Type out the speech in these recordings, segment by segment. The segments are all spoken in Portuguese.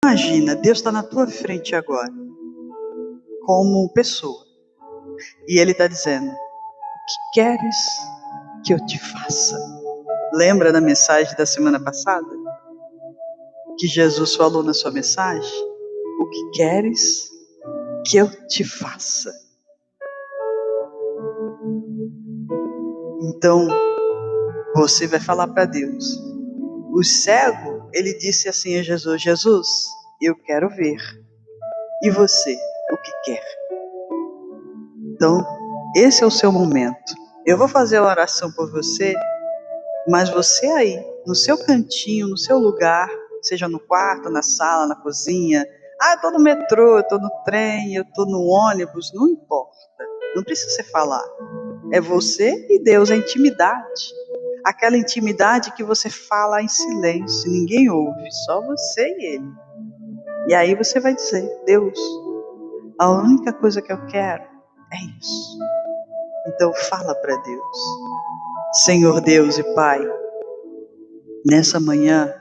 Imagina, Deus está na tua frente agora, como pessoa, e Ele está dizendo: o que queres que eu te faça? Lembra da mensagem da semana passada? Que Jesus falou na sua mensagem? O que queres que eu te faça? Então, você vai falar para Deus. O cego, ele disse assim a Jesus: Jesus, eu quero ver. E você, o que quer? Então, esse é o seu momento. Eu vou fazer a oração por você, mas você aí, no seu cantinho, no seu lugar, seja no quarto, na sala, na cozinha, eu estou no metrô, eu estou no trem, eu estou no ônibus, não importa. Não precisa você falar. É você e Deus, a intimidade. Aquela intimidade que você fala em silêncio, ninguém ouve, só você e Ele. E aí você vai dizer: Deus, a única coisa que eu quero é isso. Então fala para Deus. Senhor Deus e Pai, nessa manhã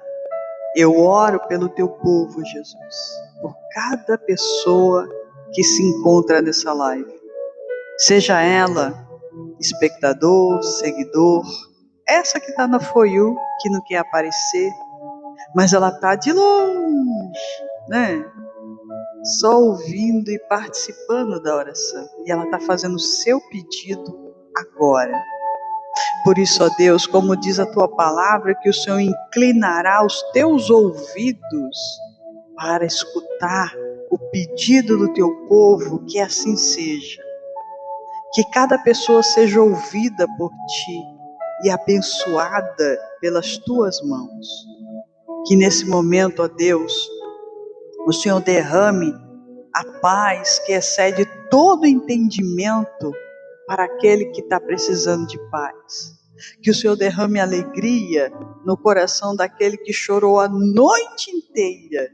eu oro pelo teu povo, Jesus, por cada pessoa que se encontra nessa live. Seja ela espectador, seguidor, essa que está na For You, que não quer aparecer, mas ela está de longe, né? Só ouvindo e participando da oração. E ela está fazendo o seu pedido agora. Por isso, ó Deus, como diz a tua palavra, que o Senhor inclinará os teus ouvidos para escutar o pedido do teu povo, que assim seja. Que cada pessoa seja ouvida por ti e abençoada pelas tuas mãos. Que nesse momento, ó Deus, o Senhor derrame a paz que excede todo entendimento para aquele que está precisando de paz. Que o Senhor derrame alegria no coração daquele que chorou a noite inteira,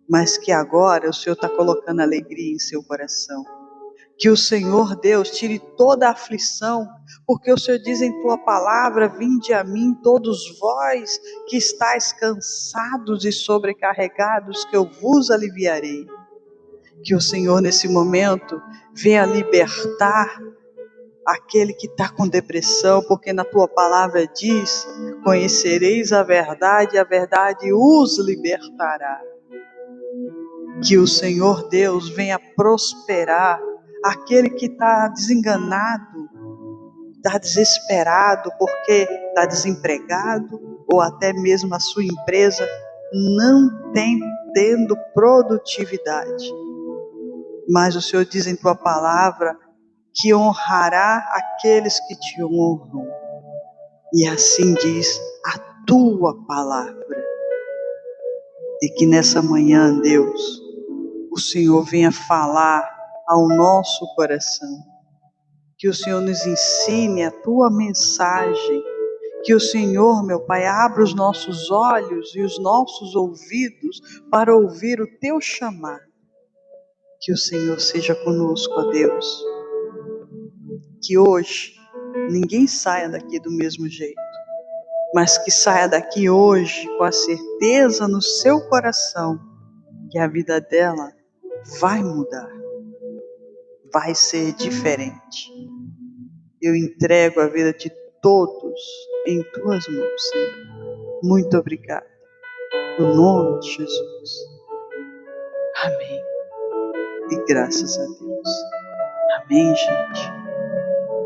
mas que agora o Senhor está colocando alegria em seu coração. Que o Senhor Deus tire toda a aflição, porque o Senhor diz em tua palavra: vinde a mim todos vós que estáis cansados e sobrecarregados, que eu vos aliviarei. Que o Senhor nesse momento venha libertar aquele que está com depressão, porque na tua palavra diz: conhecereis a verdade e a verdade os libertará. Que o Senhor Deus venha prosperar aquele que está desenganado, está desesperado porque está desempregado, ou até mesmo a sua empresa não tem tendo produtividade. Mas o Senhor diz em tua palavra que honrará aqueles que te honram. E assim diz a tua palavra. E que nessa manhã, Deus, o Senhor venha falar ao nosso coração. Que o Senhor nos ensine a tua mensagem. Que o Senhor, meu Pai, abra os nossos olhos e os nossos ouvidos para ouvir o teu chamado. Que o Senhor seja conosco, ó Deus. Que hoje ninguém saia daqui do mesmo jeito, mas que saia daqui hoje com a certeza no seu coração que a vida dela vai mudar, vai ser diferente. Eu entrego a vida de todos em tuas mãos, Senhor. Muito obrigada. No nome de Jesus. Amém. E graças a Deus. Amém, gente.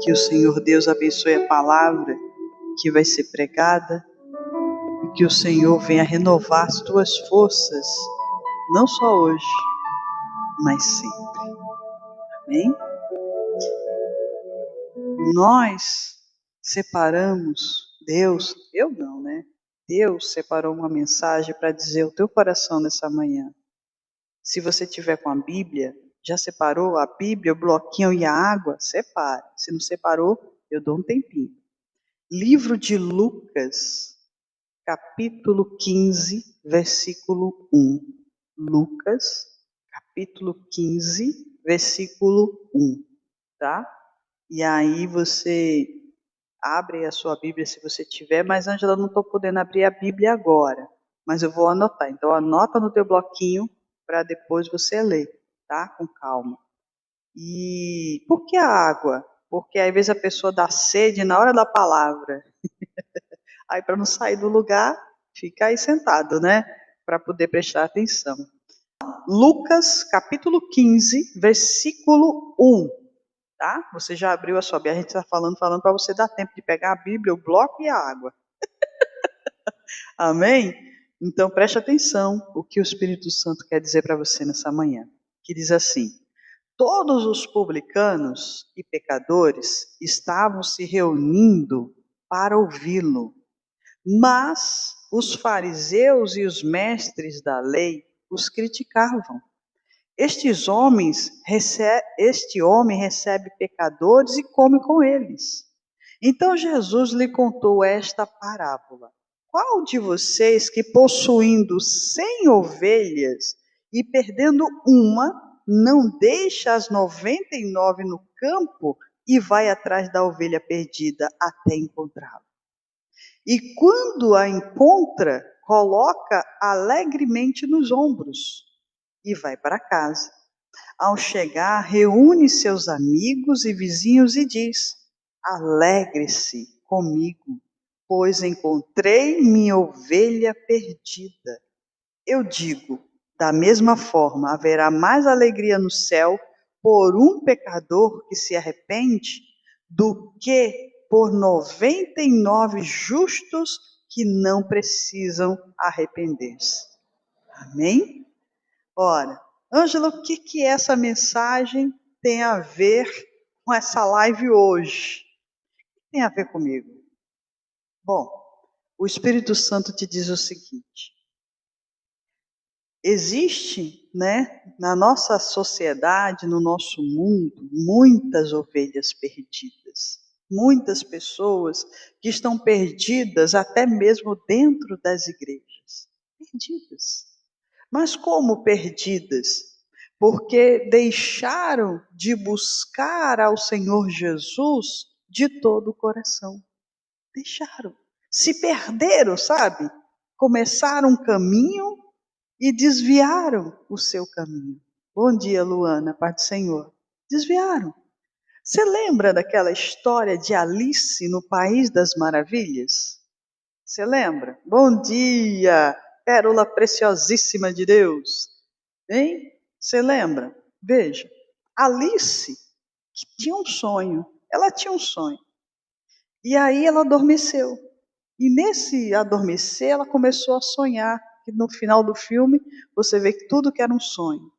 Que o Senhor Deus abençoe a palavra que vai ser pregada e que o Senhor venha renovar as tuas forças, não só hoje, mas sempre. Amém? Nós separamos, Deus, eu não, né? Deus separou uma mensagem para dizer ao teu coração nessa manhã. Se você tiver com a Bíblia, já separou a Bíblia, o bloquinho e a água? Separe. Se não separou, eu dou um tempinho. Livro de Lucas, capítulo 15, versículo 1. Lucas, capítulo 15, versículo 1, tá? E aí você abre a sua Bíblia se você tiver, mas Ângela, não estou podendo abrir a Bíblia agora. mas eu vou anotar. Então anota no teu bloquinho para depois você ler, tá? Com calma. E por que a água? Porque às vezes a pessoa dá sede na hora da palavra. Aí para não sair do lugar, fica aí sentado, né? Para poder prestar atenção. Lucas capítulo 15, versículo 1. Tá? Você já abriu a sua Bíblia, a gente está falando para você dar tempo de pegar a Bíblia, o bloco e a água. Amém? Então preste atenção o que o Espírito Santo quer dizer para você nessa manhã. Que diz assim: todos os publicanos e pecadores estavam se reunindo para ouvi-lo, mas os fariseus e os mestres da lei os criticavam. Este homem recebe pecadores e come com eles. Então Jesus lhe contou esta parábola: qual de vocês que possuindo 100 ovelhas e perdendo uma, não deixa as 99 no campo e vai atrás da ovelha perdida até encontrá-la? E quando a encontra, coloca alegremente nos ombros e vai para casa. Ao chegar, reúne seus amigos e vizinhos e diz: alegre-se comigo, pois encontrei minha ovelha perdida. Eu digo, da mesma forma, haverá mais alegria no céu por um pecador que se arrepende do que por 99 justos que não precisam arrepender-se. Amém? Ora, Ângela, o que essa mensagem tem a ver com essa live hoje? O que tem a ver comigo? Bom, o Espírito Santo te diz o seguinte: existe, na nossa sociedade, no nosso mundo, muitas ovelhas perdidas. Muitas pessoas que estão perdidas até mesmo dentro das igrejas. Perdidas. Mas como perdidas? Porque deixaram de buscar ao Senhor Jesus de todo o coração. Deixaram. Se perderam, sabe? Começaram um caminho e desviaram o seu caminho. Bom dia, Luana, Pai do Senhor. Desviaram. Você lembra daquela história de Alice no País das Maravilhas? Você lembra? Bom dia, pérola preciosíssima de Deus. Hein? Você lembra? Veja, Alice que tinha um sonho. Ela tinha um sonho. E aí ela adormeceu. E nesse adormecer, ela começou a sonhar. E no final do filme, você vê que tudo que era um sonho.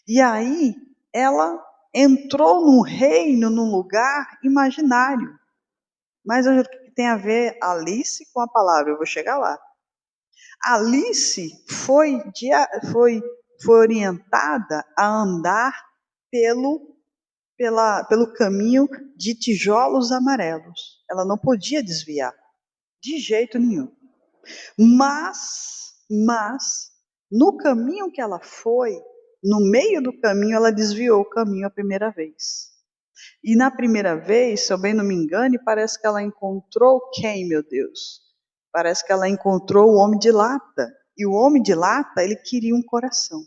E aí, ela entrou num reino, num lugar imaginário. Mas o que tem a ver Alice com a palavra? Eu vou chegar lá. Alice foi orientada a andar pelo caminho de tijolos amarelos. Ela não podia desviar, de jeito nenhum. Mas, no caminho que ela foi, no meio do caminho, ela desviou o caminho a primeira vez. E na primeira vez, se eu bem não me engano, parece que ela encontrou quem, meu Deus? Parece que ela encontrou o homem de lata. E o homem de lata, ele queria um coração.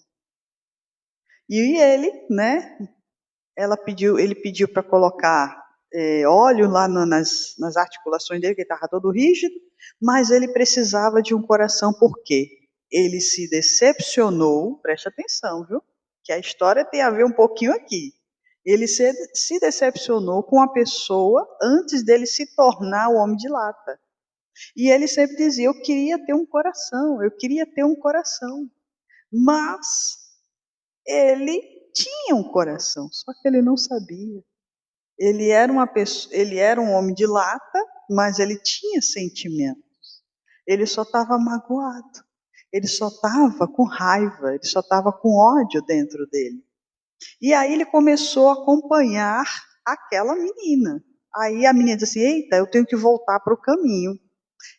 E ele, ele pediu para colocar óleo lá nas articulações dele, que ele estava todo rígido, mas ele precisava de um coração, por quê? Ele se decepcionou, preste atenção, viu? Que a história tem a ver um pouquinho aqui. Ele se decepcionou com a pessoa antes dele se tornar o homem de lata. E ele sempre dizia, eu queria ter um coração, eu queria ter um coração. Mas ele tinha um coração, só que ele não sabia. Ele era um homem de lata, mas ele tinha sentimentos. Ele só estava magoado. Ele só estava com raiva, ele só estava com ódio dentro dele. E aí ele começou a acompanhar aquela menina. Aí a menina disse assim, eita, eu tenho que voltar para o caminho.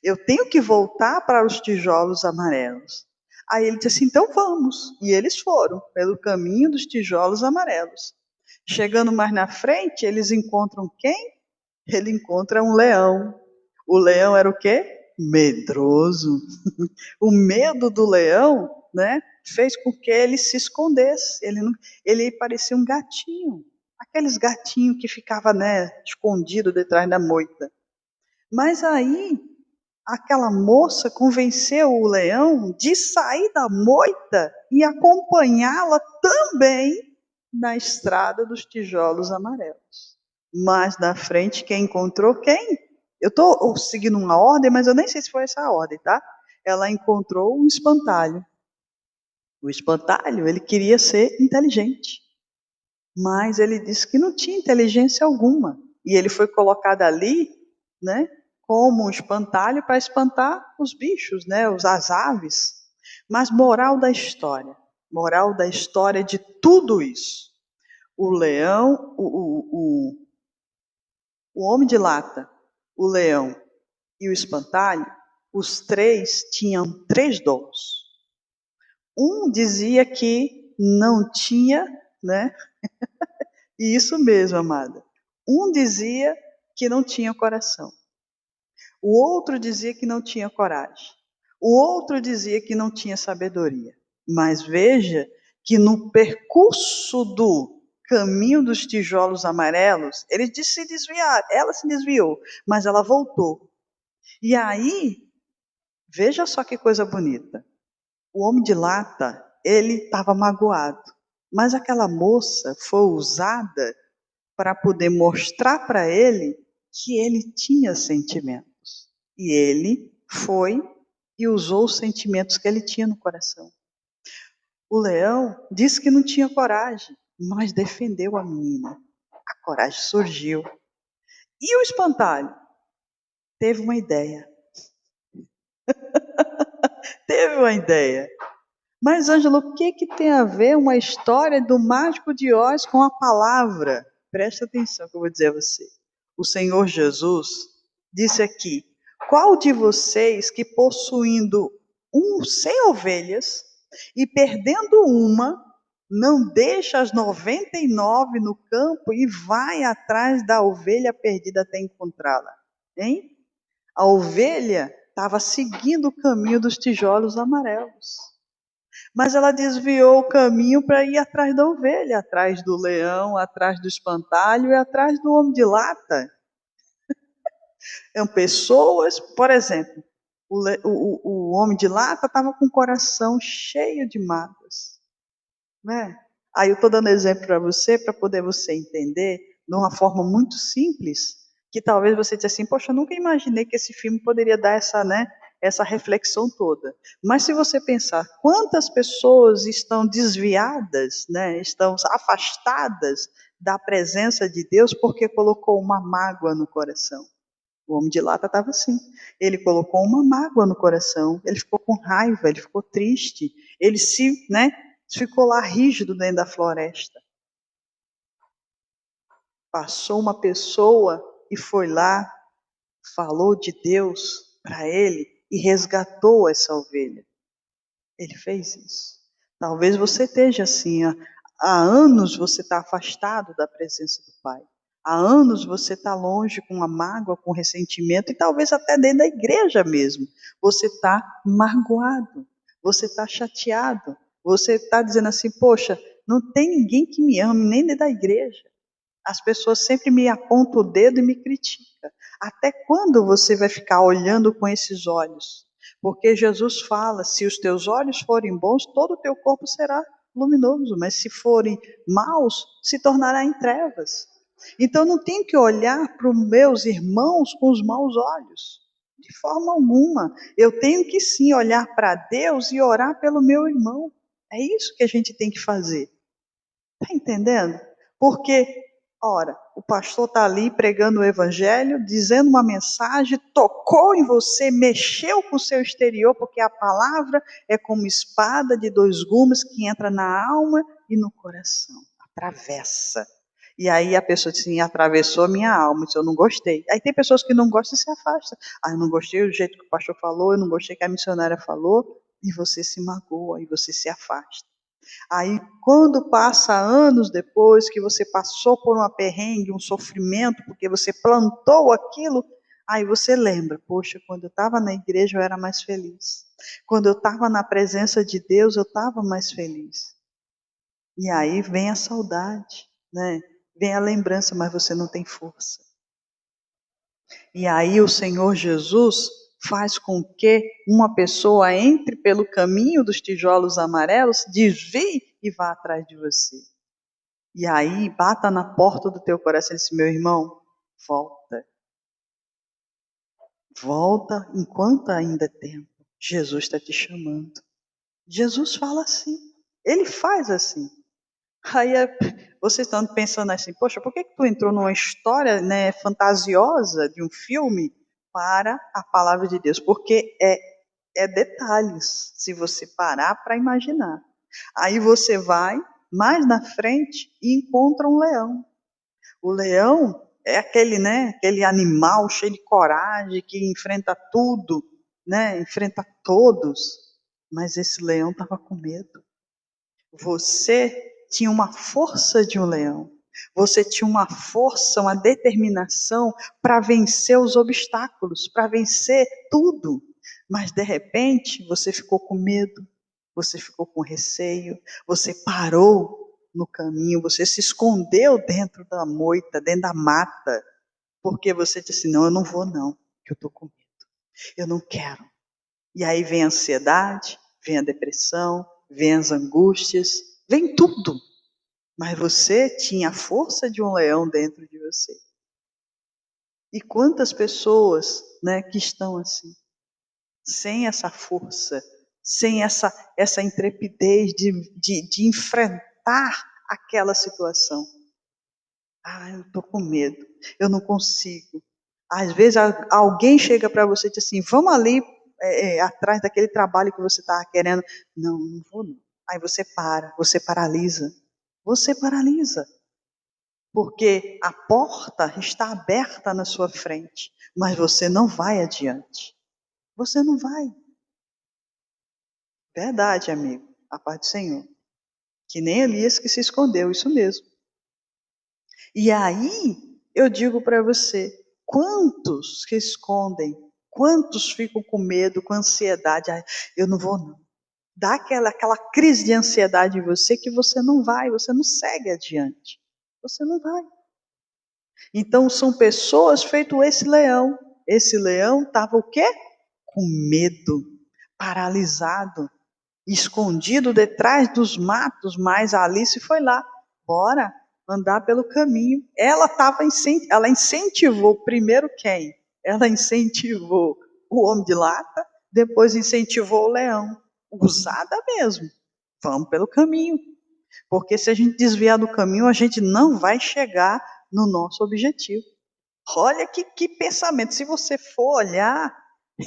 Eu tenho que voltar para os tijolos amarelos. Aí ele disse assim, então vamos. E eles foram pelo caminho dos tijolos amarelos. Chegando mais na frente, eles encontram quem? Ele encontra um leão. O leão era o quê? medroso. O medo do leão, né, fez com que ele se escondesse. Ele parecia um gatinho, aqueles gatinhos que ficava, né, escondido detrás da moita. Mas aí aquela moça convenceu o leão de sair da moita e acompanhá-la também na estrada dos tijolos amarelos. Mas na frente quem encontrou quem? Eu estou seguindo uma ordem, mas eu nem sei se foi essa a ordem, tá? Ela encontrou um espantalho. O espantalho, ele queria ser inteligente, mas ele disse que não tinha inteligência alguma. E ele foi colocado ali, né, como um espantalho para espantar os bichos, né, as aves. Mas moral da história de tudo isso. O leão, o homem de lata, o leão e o espantalho, os três tinham três dons. Um dizia que não tinha, né? E isso mesmo, amada. Um dizia que não tinha coração. O outro dizia que não tinha coragem. O outro dizia que não tinha sabedoria. Mas veja que no percurso do caminho dos tijolos amarelos, eles se desviaram. Ela se desviou, mas ela voltou. E aí, veja só que coisa bonita. O homem de lata, ele estava magoado. Mas aquela moça foi usada para poder mostrar para ele que ele tinha sentimentos. E ele foi e usou os sentimentos que ele tinha no coração. O leão disse que não tinha coragem, mas defendeu a menina. A coragem surgiu. E o espantalho teve uma ideia. Teve uma ideia. Mas, Ângelo, o que tem a ver uma história do Mágico de Oz com a palavra? Presta atenção que eu vou dizer a você. O Senhor Jesus disse aqui: qual de vocês que possuindo 100 ovelhas e perdendo uma, não deixa as 99 no campo e vai atrás da ovelha perdida até encontrá-la? Hein? A ovelha estava seguindo o caminho dos tijolos amarelos. Mas ela desviou o caminho para ir atrás da ovelha, atrás do leão, atrás do espantalho e atrás do homem de lata. São pessoas, por exemplo, o homem de lata estava com o coração cheio de mágoas. Né? Aí eu estou dando exemplo para você poder você entender de uma forma muito simples, que talvez você disse assim, poxa, eu nunca imaginei que esse filme poderia dar essa, né, essa reflexão toda. Mas se você pensar, quantas pessoas estão desviadas, né, estão afastadas da presença de Deus porque colocou uma mágoa no coração. O homem de lata estava assim. Ele colocou uma mágoa no coração, ele ficou com raiva, ele ficou triste, ele ficou lá rígido dentro da floresta. Passou uma pessoa e foi lá, falou de Deus para ele e resgatou essa ovelha. Ele fez isso. Talvez você esteja assim, há anos você está afastado da presença do Pai. Há anos você está longe com a mágoa, com ressentimento, e talvez até dentro da igreja mesmo. Você está magoado, você está chateado, você está dizendo assim, poxa, não tem ninguém que me ame, nem dentro da igreja. As pessoas sempre me apontam o dedo e me criticam. Até quando você vai ficar olhando com esses olhos? Porque Jesus fala, se os teus olhos forem bons, todo o teu corpo será luminoso, mas se forem maus, se tornará em trevas. Então não tenho que olhar para os meus irmãos com os maus olhos, de forma alguma. Eu tenho que sim olhar para Deus e orar pelo meu irmão. É isso que a gente tem que fazer. Está entendendo? Porque, ora, o pastor está ali pregando o evangelho, dizendo uma mensagem, tocou em você, mexeu com o seu exterior, porque a palavra é como espada de dois gumes que entra na alma e no coração, atravessa. E aí a pessoa diz assim, atravessou a minha alma, isso eu não gostei. Aí tem pessoas que não gostam e se afastam. Ah, eu não gostei do jeito que o pastor falou, eu não gostei que a missionária falou, e você se magoa, e você se afasta. Aí, quando passa anos depois que você passou por uma perrengue, um sofrimento, porque você plantou aquilo, Aí você lembra, poxa, quando eu estava na igreja eu era mais feliz. Quando eu estava na presença de Deus eu estava mais feliz. E aí vem a saudade, né? Vem a lembrança, mas você não tem força. E aí o Senhor Jesus faz com que uma pessoa entre pelo caminho dos tijolos amarelos, desvie e vá atrás de você. E aí bata na porta do teu coração e diz, meu irmão, volta. Volta enquanto ainda é tempo. Jesus está te chamando. Jesus fala assim. Ele faz assim. Aí vocês estão pensando assim, poxa, por que tu entrou numa história, né, fantasiosa de um filme para a palavra de Deus? Porque é detalhes, se você parar para imaginar. Aí você vai mais na frente e encontra um leão. O leão é aquele, né, aquele animal cheio de coragem que enfrenta tudo, né, enfrenta todos. Mas esse leão estava com medo. Você tinha uma força de um leão. Você tinha uma força, uma determinação para vencer os obstáculos, para vencer tudo. Mas de repente você ficou com medo, você ficou com receio, você parou no caminho, você se escondeu dentro da moita, dentro da mata, porque você disse: não, eu não vou não, que eu estou com medo, eu não quero. E aí vem a ansiedade, vem a depressão, vem as angústias, vem tudo. Mas você tinha a força de um leão dentro de você. E quantas pessoas, né, que estão assim, sem essa força, sem essa intrepidez de enfrentar aquela situação. Ah, eu estou com medo, eu não consigo. Às vezes alguém chega para você e diz assim, vamos ali atrás daquele trabalho que você estava querendo. Não, não vou não. Aí você para, você paralisa. Você paralisa. Porque a porta está aberta na sua frente, mas você não vai adiante. Você não vai. Verdade, amigo. A paz do Senhor. Que nem Elias que se escondeu, isso mesmo. E aí, eu digo para você, quantos que escondem, quantos ficam com medo, com ansiedade, ah, eu não vou não. Dá aquela crise de ansiedade em você que você não vai, você não segue adiante. Você não vai. Então são pessoas feito esse leão. Esse leão estava o quê? Com medo, paralisado, escondido detrás dos matos, mas a Alice foi lá. Bora andar pelo caminho. Ela incentivou primeiro quem? Ela incentivou o homem de lata, depois incentivou o leão. Usada mesmo. Vamos pelo caminho. Porque se a gente desviar do caminho, a gente não vai chegar no nosso objetivo. Olha que pensamento. Se você for olhar,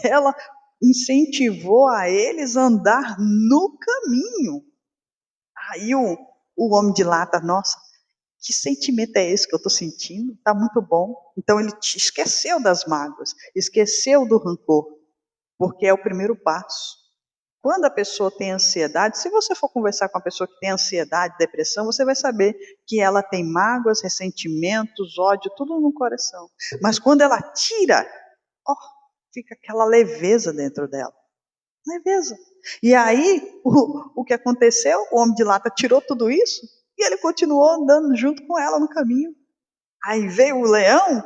ela incentivou a eles a andar no caminho. Aí o homem de lata, nossa, que sentimento é esse que eu estou sentindo? Está muito bom. Então ele esqueceu das mágoas, esqueceu do rancor, porque é o primeiro passo. Quando a pessoa tem ansiedade, se você for conversar com uma pessoa que tem ansiedade, depressão, você vai saber que ela tem mágoas, ressentimentos, ódio, tudo no coração. Mas quando ela tira, ó, fica aquela leveza dentro dela. Leveza. E aí, o que aconteceu? O homem de lata tirou tudo isso e ele continuou andando junto com ela no caminho. Aí veio o leão,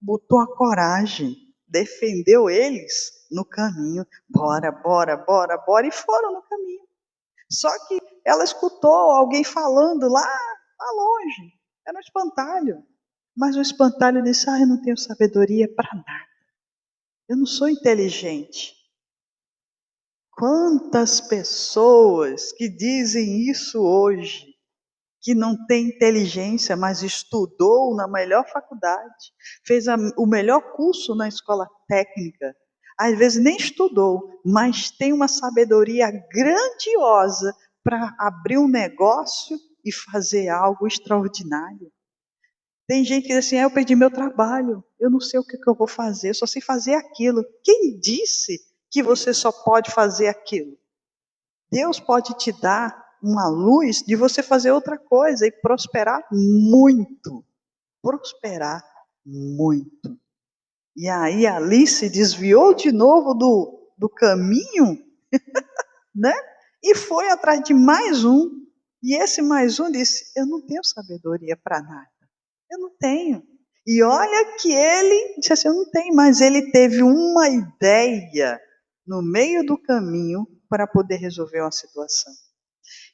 botou a coragem, defendeu eles no caminho. Bora, bora, bora, bora. E foram no caminho. Só que ela escutou alguém falando lá longe. Era um espantalho. Mas o espantalho disse, eu não tenho sabedoria para nada. Eu não sou inteligente. Quantas pessoas que dizem isso hoje, que não tem inteligência, mas estudou na melhor faculdade, fez o melhor curso na escola técnica, às vezes nem estudou, mas tem uma sabedoria grandiosa para abrir um negócio e fazer algo extraordinário. Tem gente que diz assim, eu perdi meu trabalho, eu não sei o que eu vou fazer, eu só sei fazer aquilo. Quem disse que você só pode fazer aquilo? Deus pode te dar uma luz de você fazer outra coisa e prosperar muito. Prosperar muito. E aí ali se desviou de novo do caminho, né? E foi atrás de mais um. E esse mais um disse: eu não tenho sabedoria para nada. Eu não tenho. E olha que ele disse assim: eu não tenho, mas ele teve uma ideia no meio do caminho para poder resolver uma situação.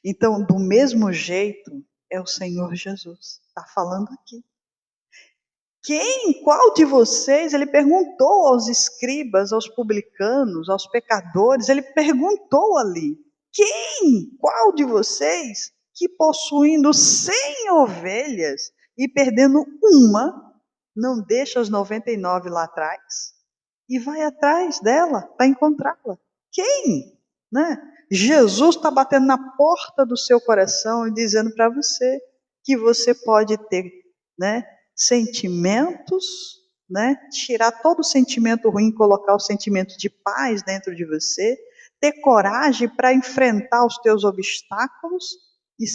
Então, do mesmo jeito, é o Senhor Jesus. Está falando aqui. Qual de vocês, ele perguntou aos escribas, aos publicanos, aos pecadores, ele perguntou ali: qual de vocês que possuindo 100 ovelhas e perdendo uma, não deixa as 99 lá atrás e vai atrás dela para encontrá-la? Quem? Né? Jesus está batendo na porta do seu coração e dizendo para você que você pode ter, né, sentimentos, né, tirar todo o sentimento ruim e colocar o sentimento de paz dentro de você, ter coragem para enfrentar os teus obstáculos e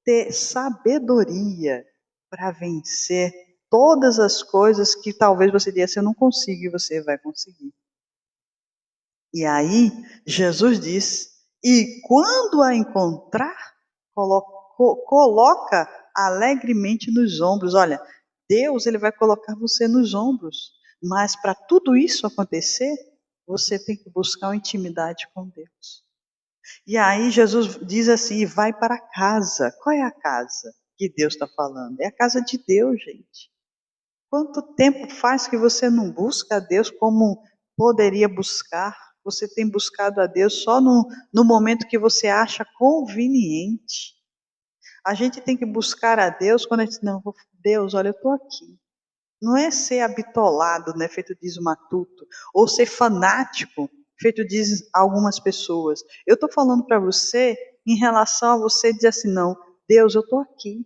ter sabedoria para vencer todas as coisas que talvez você diga assim: eu não consigo, e você vai conseguir. E aí, Jesus diz: e quando a encontrar, coloca alegremente nos ombros. Olha, Deus, ele vai colocar você nos ombros. Mas para tudo isso acontecer, você tem que buscar uma intimidade com Deus. E aí Jesus diz assim: vai para casa. Qual é a casa que Deus está falando? É a casa de Deus, gente. Quanto tempo faz que você não busca a Deus como poderia buscar? Você tem buscado a Deus só no momento que você acha conveniente. A gente tem que buscar a Deus quando a gente diz: não, Deus, olha, eu estou aqui. Não é ser habitolado, né, feito diz o Matuto, ou ser fanático, feito diz algumas pessoas. Eu estou falando para você em relação a você dizer assim: não, Deus, eu estou aqui.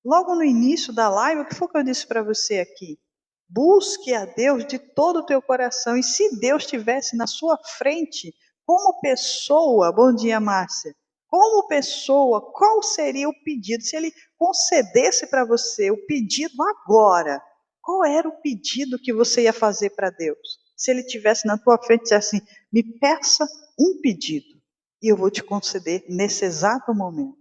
Logo no início da live, o que foi que eu disse para você aqui? Busque a Deus de todo o teu coração. E se Deus estivesse na sua frente, como pessoa, bom dia, Márcia, como pessoa, qual seria o pedido? Se ele concedesse para você o pedido agora, qual era o pedido que você ia fazer para Deus? Se ele estivesse na tua frente e dissesse assim: me peça um pedido e eu vou te conceder nesse exato momento.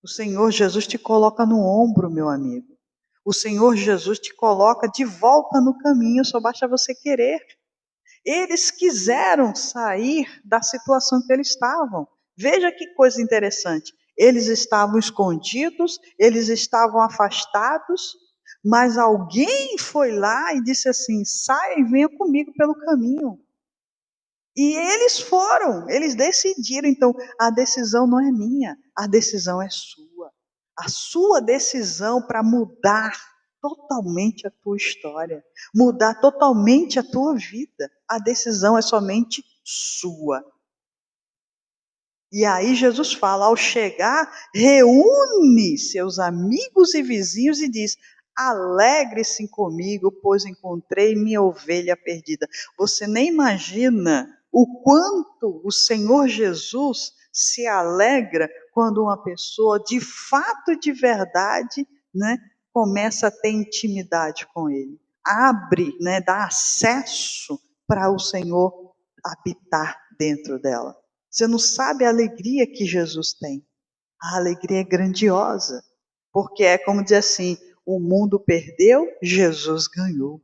O Senhor Jesus te coloca no ombro, meu amigo. O Senhor Jesus te coloca de volta no caminho, só basta você querer. Eles quiseram sair da situação que eles estavam. Veja que coisa interessante. Eles estavam escondidos, eles estavam afastados, mas alguém foi lá e disse assim: saia e venha comigo pelo caminho. E eles foram, eles decidiram. Então, a decisão não é minha, a decisão é sua. A sua decisão para mudar totalmente a tua história, mudar totalmente a tua vida, a decisão é somente sua. E aí Jesus fala: ao chegar, reúne seus amigos e vizinhos e diz: alegre-se comigo, pois encontrei minha ovelha perdida. Você nem imagina o quanto o Senhor Jesus se alegra quando uma pessoa de fato, de verdade, né, começa a ter intimidade com Ele. Abre, né, dá acesso para o Senhor habitar dentro dela. Você não sabe a alegria que Jesus tem. A alegria é grandiosa. Porque é como dizer assim: o mundo perdeu, Jesus ganhou.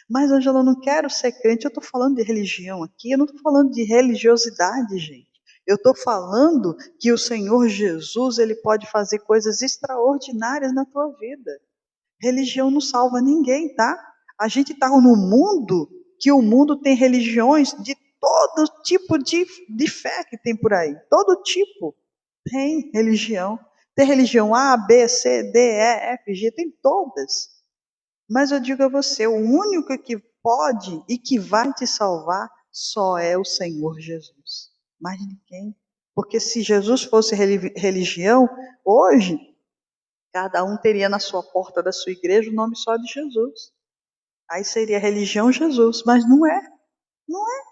Mas, Angela, eu não quero ser crente. Eu estou falando de religião aqui. Eu não estou falando de religiosidade, gente. Eu estou falando que o Senhor Jesus, ele pode fazer coisas extraordinárias na tua vida. Religião não salva ninguém, tá? A gente está num mundo que o mundo tem religiões de todo tipo de fé que tem por aí. Todo tipo tem religião. Tem religião A, B, C, D, E, F, G, tem todas. Mas eu digo a você, o único que pode e que vai te salvar só é o Senhor Jesus. Mais ninguém. Porque se Jesus fosse religião, hoje, cada um teria na sua porta da sua igreja o nome só de Jesus. Aí seria religião Jesus, mas não é. Não é.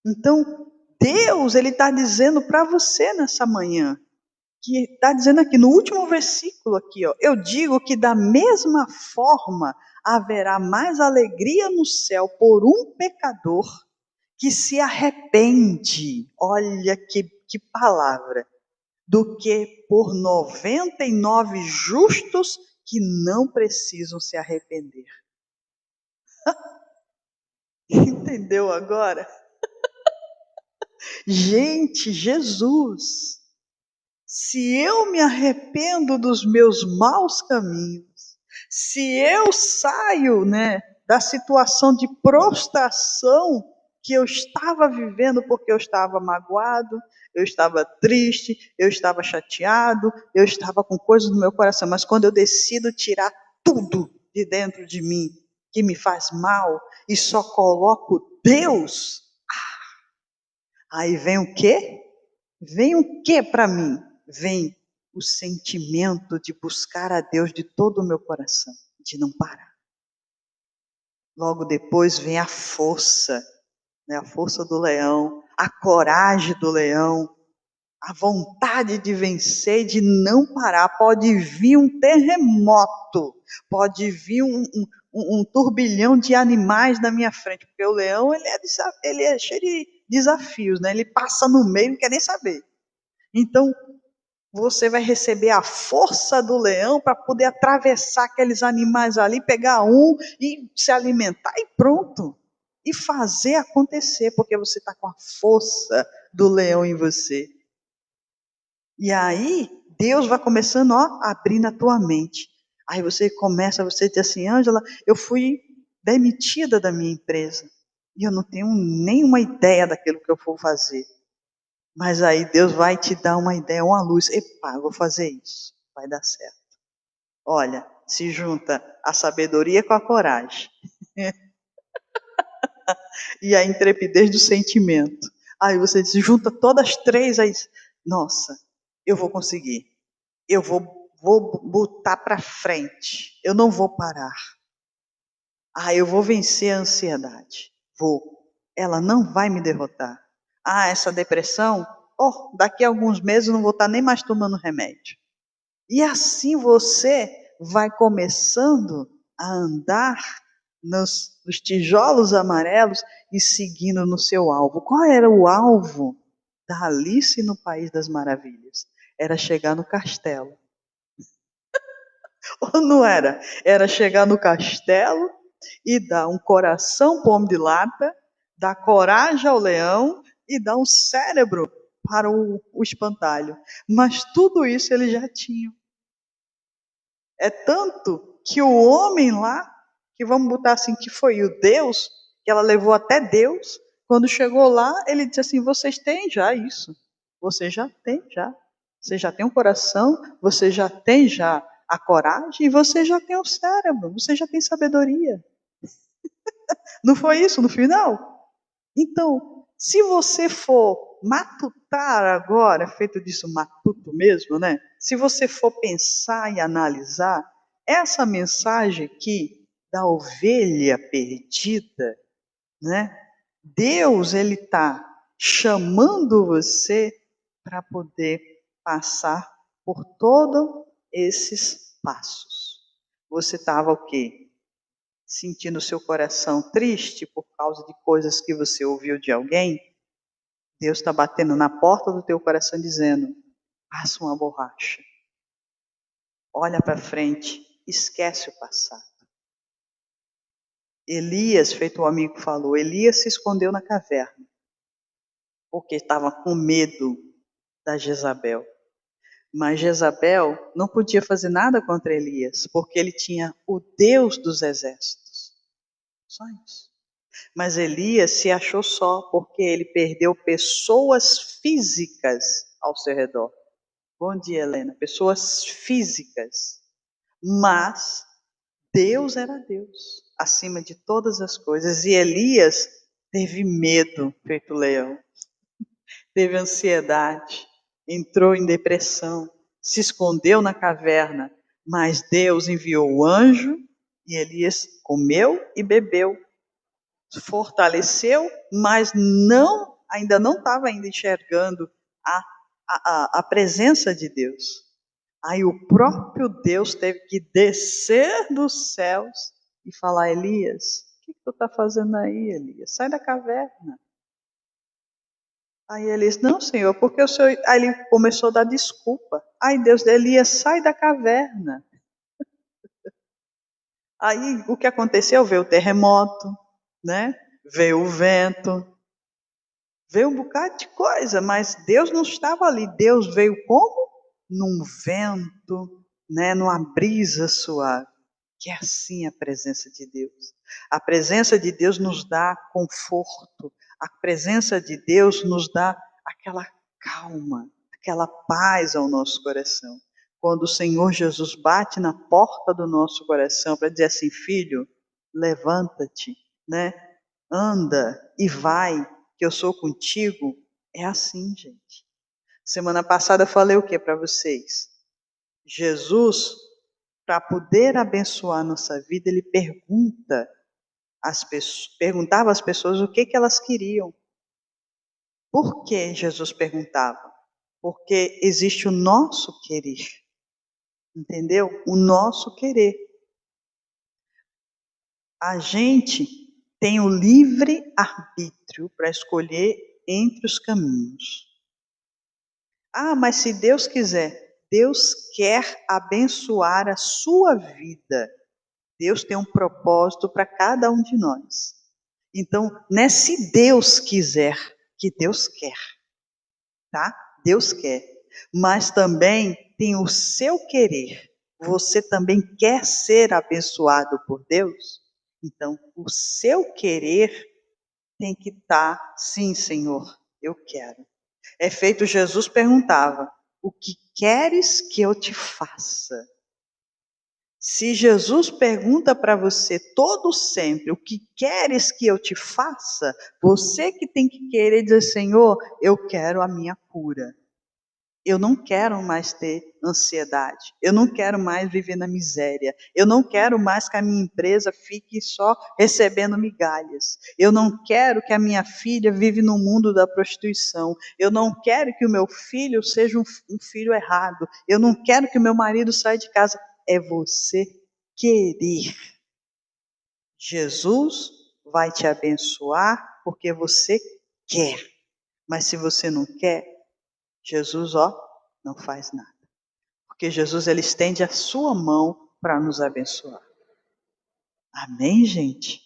Então, Deus, ele está dizendo para você nessa manhã, que está dizendo aqui no último versículo aqui, ó, eu digo que da mesma forma haverá mais alegria no céu por um pecador que se arrepende, olha que palavra, do que por 99 justos que não precisam se arrepender. Entendeu agora? Gente, Jesus, se eu me arrependo dos meus maus caminhos, se eu saio, da situação de prostração que eu estava vivendo porque eu estava magoado, eu estava triste, eu estava chateado, eu estava com coisas no meu coração, mas quando eu decido tirar tudo de dentro de mim que me faz mal e só coloco Deus, aí vem o quê? Vem o quê para mim? Vem o sentimento de buscar a Deus de todo o meu coração, de não parar. Logo depois vem a força, a força do leão, a coragem do leão, a vontade de vencer, de não parar. Pode vir um terremoto, pode vir um turbilhão de animais na minha frente, porque o leão ele é cheio de desafios, Ele passa no meio e não quer nem saber. Então, você vai receber a força do leão para poder atravessar aqueles animais ali, pegar um e se alimentar e pronto. E fazer acontecer, porque você está com a força do leão em você. E aí, Deus vai começando, a abrir na tua mente. Aí você diz assim, Ângela, eu fui demitida da minha empresa. E eu não tenho nenhuma ideia daquilo que eu vou fazer. Mas aí Deus vai te dar uma ideia, uma luz. Epa, eu vou fazer isso. Vai dar certo. Olha, se junta a sabedoria com a coragem. E a intrepidez do sentimento. Aí você se junta todas as três, aí, nossa, eu vou conseguir. Eu vou botar para frente. Eu não vou parar. Eu vou vencer a ansiedade. Vou. Ela não vai me derrotar. Essa depressão, daqui a alguns meses eu não vou estar nem mais tomando remédio. E assim você vai começando a andar nos tijolos amarelos e seguindo no seu alvo. Qual era o alvo da Alice no País das Maravilhas? Era chegar no castelo. Ou não era? Era chegar no castelo e dar um coração para o homem de lata, dar coragem ao leão e dar um cérebro para o espantalho. Mas tudo isso eles já tinham. É tanto que o homem lá, que vamos botar assim, que foi o Deus, que ela levou até Deus, quando chegou lá, ele disse assim, vocês têm já isso. Você já tem, já. Você já tem um coração, você já tem já a coragem e você já tem o cérebro, você já tem sabedoria. Não foi isso no final? Então, se você for matutar agora, feito disso matuto mesmo, Se você for pensar e analisar, essa mensagem aqui da ovelha perdida, Deus, ele está chamando você para poder passar por todos esses passos. Você estava o quê? Sentindo o seu coração triste por causa de coisas que você ouviu de alguém? Deus está batendo na porta do teu coração dizendo, passa uma borracha. Olha para frente, esquece o passado. Elias, feito o amigo falou, Elias se escondeu na caverna, porque estava com medo da Jezabel. Mas Jezabel não podia fazer nada contra Elias, porque ele tinha o Deus dos exércitos. Só isso. Mas Elias se achou só, porque ele perdeu pessoas físicas ao seu redor. Bom dia, Helena. Pessoas físicas. Mas Deus era Deus, acima de todas as coisas. E Elias teve medo, feito leão. Teve ansiedade, entrou em depressão, se escondeu na caverna, mas Deus enviou o anjo e Elias comeu e bebeu, fortaleceu, mas ainda não estava enxergando a presença de Deus. Aí o próprio Deus teve que descer dos céus e falar: Elias, o que tu está fazendo aí, Elias? Sai da caverna. Aí ele disse: não, Senhor, porque o Senhor... Aí ele começou a dar desculpa. Aí Deus, Elias, sai da caverna. Aí o que aconteceu? Veio o terremoto, né? Veio o vento, veio um bocado de coisa, mas Deus não estava ali. Deus veio como? Num vento, né? Numa brisa suave. Que é assim a presença de Deus. A presença de Deus nos dá conforto. A presença de Deus nos dá aquela calma, aquela paz ao nosso coração. Quando o Senhor Jesus bate na porta do nosso coração para dizer assim: filho, levanta-te, né? Anda e vai, que eu sou contigo. É assim, gente. Semana passada eu falei o que para vocês? Jesus, para poder abençoar a nossa vida, ele perguntava às pessoas o que elas queriam. Por que Jesus perguntava? Porque existe o nosso querer. Entendeu? O nosso querer. A gente tem o livre arbítrio para escolher entre os caminhos. Ah, mas se Deus quiser, Deus quer abençoar a sua vida. Deus tem um propósito para cada um de nós. Então, não é se Deus quiser, que Deus quer, tá? Deus quer. Mas também tem o seu querer. Você também quer ser abençoado por Deus? Então, o seu querer tem que estar, sim, Senhor, eu quero. É feito, Jesus perguntava: o que queres que eu te faça? Se Jesus pergunta para você todo sempre: o que queres que eu te faça? Você que tem que querer dizer: Senhor, eu quero a minha cura. Eu não quero mais ter ansiedade. Eu não quero mais viver na miséria. Eu não quero mais que a minha empresa fique só recebendo migalhas. Eu não quero que a minha filha vive no mundo da prostituição. Eu não quero que o meu filho seja um filho errado. Eu não quero que o meu marido saia de casa. É você querer. Jesus vai te abençoar porque você quer. Mas se você não quer, Jesus, não faz nada. Porque Jesus, ele estende a sua mão para nos abençoar. Amém, gente?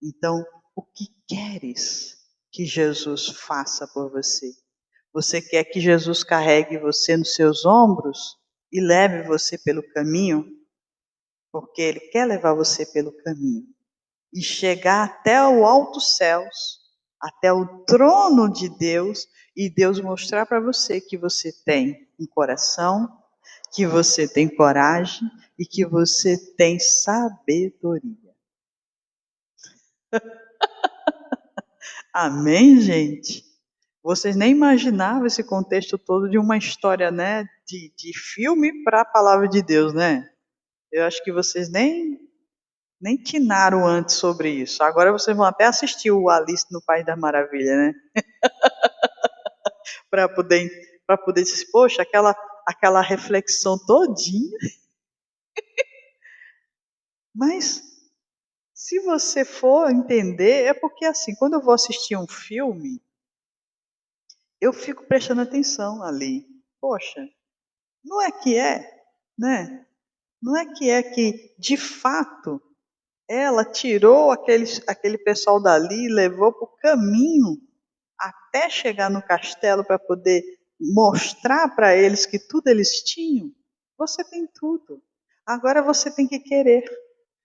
Então, o que queres que Jesus faça por você? Você quer que Jesus carregue você nos seus ombros e leve você pelo caminho? Porque ele quer levar você pelo caminho e chegar até o alto céus, até o trono de Deus, e Deus mostrar para você que você tem um coração, que você tem coragem e que você tem sabedoria. Amém, gente? Vocês nem imaginavam esse contexto todo de uma história, né, de filme para a palavra de Deus, né? Eu acho que vocês nem tinaram antes sobre isso. Agora vocês vão até assistir o Alice no País das Maravilhas, né? Para poder dizer, poxa, aquela reflexão todinha. Mas se você for entender, é porque assim, quando eu vou assistir um filme, eu fico prestando atenção ali. Poxa, não é que é, né? Não é que de fato ela tirou aquele pessoal dali e levou para o caminho até chegar no castelo para poder mostrar para eles que tudo eles tinham. Você tem tudo. Agora você tem que querer.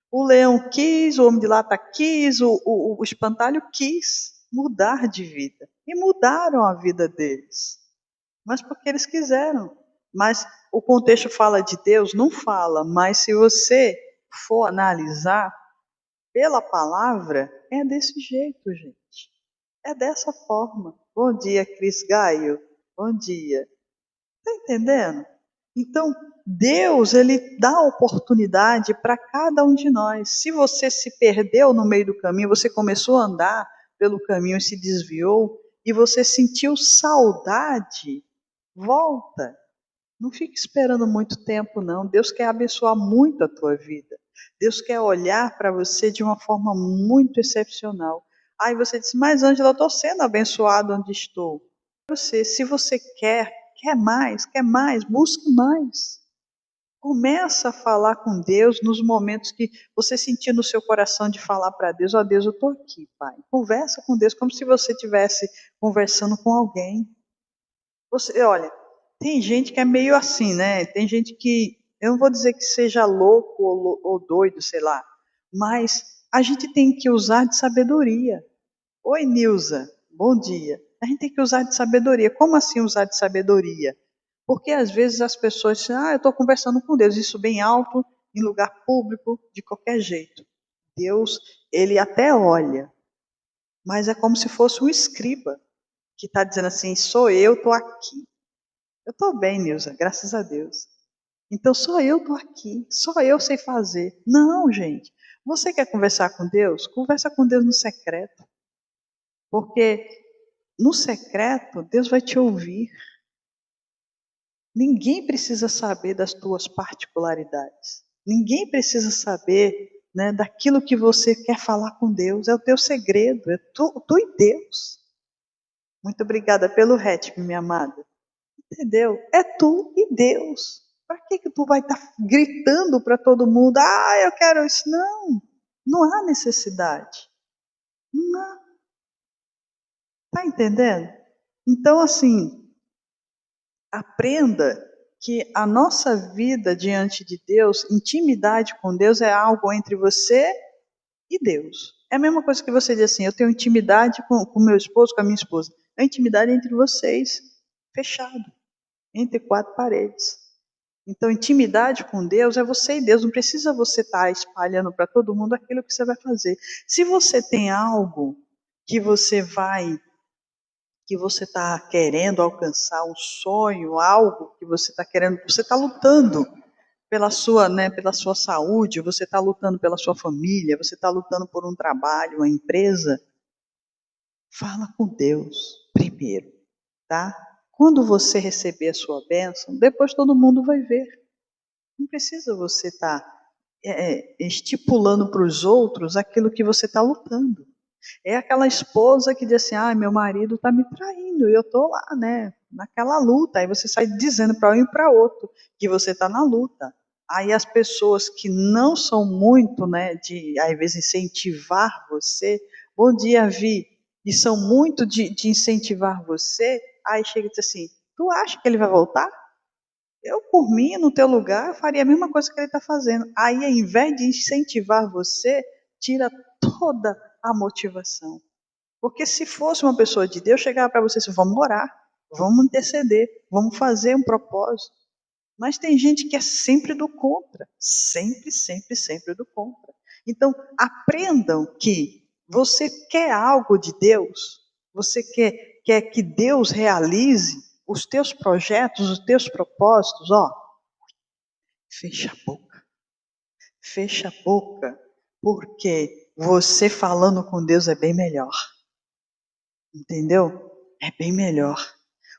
O leão quis, o homem de lata quis, o espantalho quis mudar de vida. E mudaram a vida deles. Mas porque eles quiseram. Mas o contexto fala de Deus? Não fala. Mas se você for analisar pela palavra, é desse jeito, gente. É dessa forma. Bom dia, Cris Gaio. Bom dia. Está entendendo? Então, Deus, ele dá oportunidade para cada um de nós. Se você se perdeu no meio do caminho, você começou a andar pelo caminho e se desviou, e você sentiu saudade, volta. Não fique esperando muito tempo, não. Deus quer abençoar muito a tua vida. Deus quer olhar para você de uma forma muito excepcional. Aí você diz, mas Ângela, eu estou sendo abençoado onde estou. Se você quer mais, busque mais. Começa a falar com Deus nos momentos que você sentir no seu coração de falar para Deus, ó Deus, eu estou aqui, Pai. Conversa com Deus como se você estivesse conversando com alguém. Olha, tem gente que é meio assim, né? Tem gente que, eu não vou dizer que seja louco ou doido, sei lá, mas a gente tem que usar de sabedoria. Oi, Nilza, bom dia. A gente tem que usar de sabedoria. Como assim usar de sabedoria? Porque às vezes as pessoas dizem, eu estou conversando com Deus, isso bem alto, em lugar público, de qualquer jeito. Deus, ele até olha, mas é como se fosse um escriba que está dizendo assim, sou eu, estou aqui. Eu estou bem, Nilza, graças a Deus. Então só eu estou aqui, só eu sei fazer. Não, gente. Você quer conversar com Deus? Conversa com Deus no secreto. Porque no secreto, Deus vai te ouvir. Ninguém precisa saber das tuas particularidades. Ninguém precisa saber, né, daquilo que você quer falar com Deus. É o teu segredo, é tu e Deus. Muito obrigada pelo hatch, minha amada. Entendeu? É tu e Deus. Para que tu vai estar gritando para todo mundo? Ah, eu quero isso. Não, não há necessidade. Não há. Tá entendendo? Então, assim, aprenda que a nossa vida diante de Deus, intimidade com Deus, é algo entre você e Deus. É a mesma coisa que você diz assim, eu tenho intimidade com meu esposo, com a minha esposa. É intimidade entre vocês, fechado, entre quatro paredes. Então, intimidade com Deus é você e Deus. Não precisa você estar espalhando para todo mundo aquilo que você vai fazer. Se você tem algo que você está querendo alcançar, um sonho, algo que você está querendo, você está lutando pela sua saúde, você está lutando pela sua família, você está lutando por um trabalho, uma empresa, fala com Deus primeiro, tá? Quando você receber a sua bênção, depois todo mundo vai ver. Não precisa você estar estipulando para os outros aquilo que você está lutando. É aquela esposa que diz assim, meu marido está me traindo, e eu estou lá, né, naquela luta. Aí você sai dizendo para um e para outro que você está na luta. Aí as pessoas que não são muito, né, de, às vezes, incentivar você, bom dia, Vi, e são muito de incentivar você, aí chega e diz assim, tu acha que ele vai voltar? Eu, por mim, no teu lugar, faria a mesma coisa que ele está fazendo. Aí, ao invés de incentivar você, tira toda a motivação. Porque se fosse uma pessoa de Deus, chegava para você e disse, vamos orar, vamos interceder, vamos fazer um propósito. Mas tem gente que é sempre do contra. Sempre, sempre, sempre do contra. Então, aprendam que você quer algo de Deus, você quer que Deus realize os teus projetos, os teus propósitos, fecha a boca. Fecha a boca, porque você falando com Deus é bem melhor. Entendeu? É bem melhor.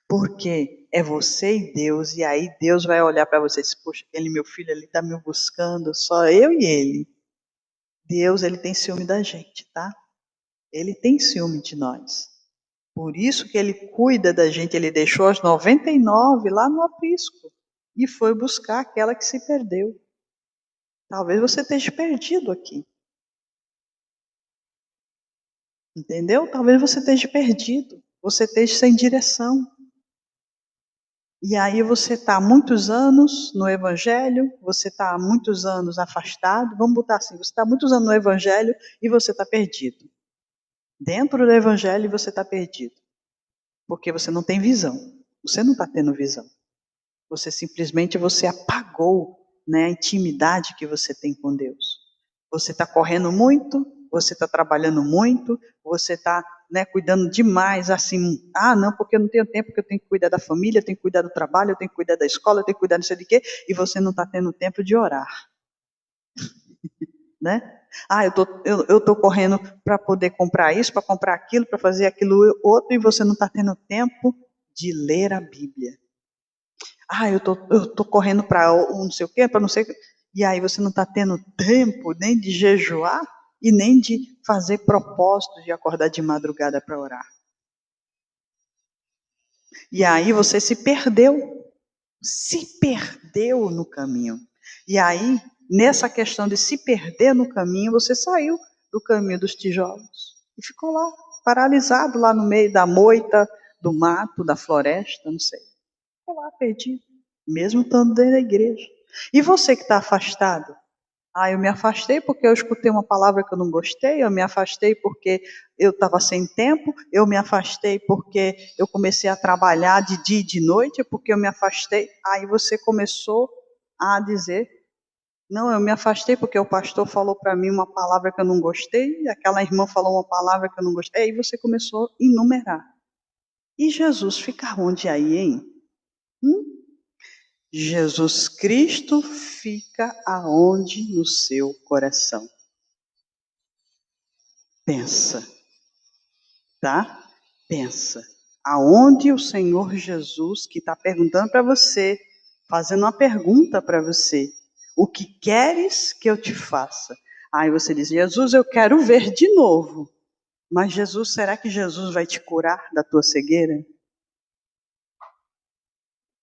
Porque é você e Deus, e aí Deus vai olhar para você e dizer, poxa, aquele meu filho ali está me buscando, só eu e ele. Deus, ele tem ciúme da gente, tá? Ele tem ciúme de nós. Por isso que ele cuida da gente, ele deixou as 99 lá no aprisco e foi buscar aquela que se perdeu. Talvez você esteja perdido aqui. Entendeu? Talvez você esteja perdido. Você esteja sem direção. E aí você está há muitos anos no Evangelho, você está há muitos anos afastado, vamos botar assim, você está há muitos anos no Evangelho e você está perdido. Dentro do Evangelho você está perdido. Porque você não tem visão. Você não está tendo visão. Você apagou, né, a intimidade que você tem com Deus. Você está correndo muito, você está trabalhando muito, você está, né, cuidando demais, assim, não, porque eu não tenho tempo, porque eu tenho que cuidar da família, eu tenho que cuidar do trabalho, eu tenho que cuidar da escola, eu tenho que cuidar não sei de quê, e você não está tendo tempo de orar. Né? Eu tô correndo para poder comprar isso, para comprar aquilo, para fazer aquilo outro, e você não está tendo tempo de ler a Bíblia. Eu tô correndo para um não sei o quê, para não sei o quê. E aí você não está tendo tempo nem de jejuar e nem de fazer propósitos de acordar de madrugada para orar. E aí você se perdeu no caminho. E aí, nessa questão de se perder no caminho, você saiu do caminho dos tijolos e ficou lá, paralisado lá no meio da moita, do mato, da floresta, não sei. Ficou lá perdido, mesmo estando dentro da igreja. E você que está afastado? Eu me afastei porque eu escutei uma palavra que eu não gostei, eu me afastei porque eu estava sem tempo, eu me afastei porque eu comecei a trabalhar de dia e de noite, porque eu me afastei. Aí você começou a dizer, não, eu me afastei porque o pastor falou para mim uma palavra que eu não gostei, aquela irmã falou uma palavra que eu não gostei, aí você começou a enumerar. E Jesus fica onde aí, hein? Jesus Cristo fica aonde no seu coração? Pensa, tá? Pensa. Aonde o Senhor Jesus, que está perguntando para você, fazendo uma pergunta para você, o que queres que eu te faça? Aí você diz, Jesus, eu quero ver de novo. Mas Jesus, será que Jesus vai te curar da tua cegueira?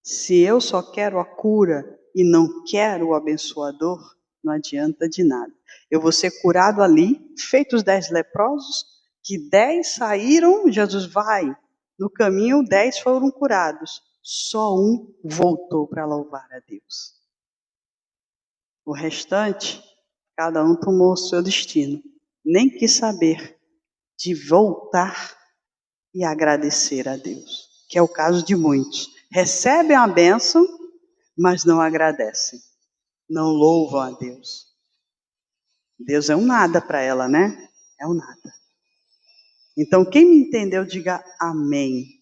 Se eu só quero a cura e não quero o abençoador, não adianta de nada. Eu vou ser curado ali, feito os 10 leprosos, que 10 saíram, Jesus vai. No caminho, 10 foram curados. Só um voltou para louvar a Deus. O restante, cada um tomou o seu destino. Nem quis saber de voltar e agradecer a Deus, que é o caso de muitos. Recebem a bênção, mas não agradecem, não louvam a Deus. Deus é um nada para ela, né? É um nada. Então, quem me entendeu, diga amém.